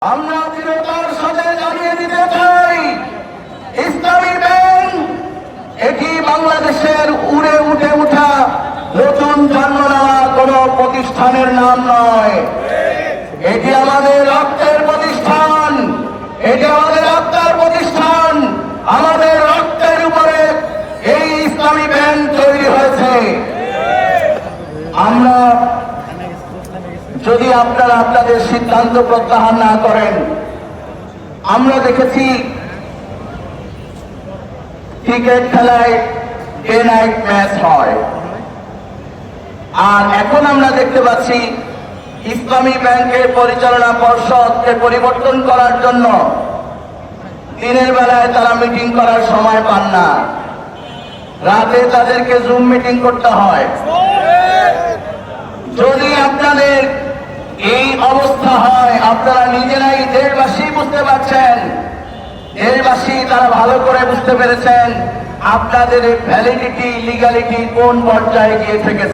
আমরা দৃঢ়তার সাথে জানিয়ে দিতে চাই, ইসলামী ব্যাংক এটি বাংলাদেশের উড়ে উঠে ওঠা নতুন জন্ম নেওয়া কোন প্রতিষ্ঠানের নাম নয়। এটি আমাদের রক্তের প্রতিষ্ঠান, এটি আমাদের আত্মার প্রতিষ্ঠান। আমাদের রক্তের উপরে এই ইসলামী ব্যাংক তৈরি হয়েছে। আমরা যদি আপনারা আপনাদের সিদ্ধান্ত প্রত্যাহার না করেন, আমরা দেখেছি ক্রিকেট খেলায় ডে নাইট ম্যাচ হয়, আর এখন আমরা দেখতে পাচ্ছি ইসলামী ব্যাংকের পরিচালনা পর্ষদকে পরিবর্তন করার জন্য দিনের বেলায় তারা মিটিং করার সময় পান না, রাতে তাদেরকে জুম মিটিং করতে হয়। যদি আপনাদের এই অবস্থা হয়, আপনারা নিজেরাই দেশবাসী বুঝতে পারছেন, দেশবাসী তারা ভালো করে বুঝতে পেরেছেন আপনাদের ভ্যালিডিটি লিগ্যালিটি কোন পর্যায়ে গিয়ে থেকে।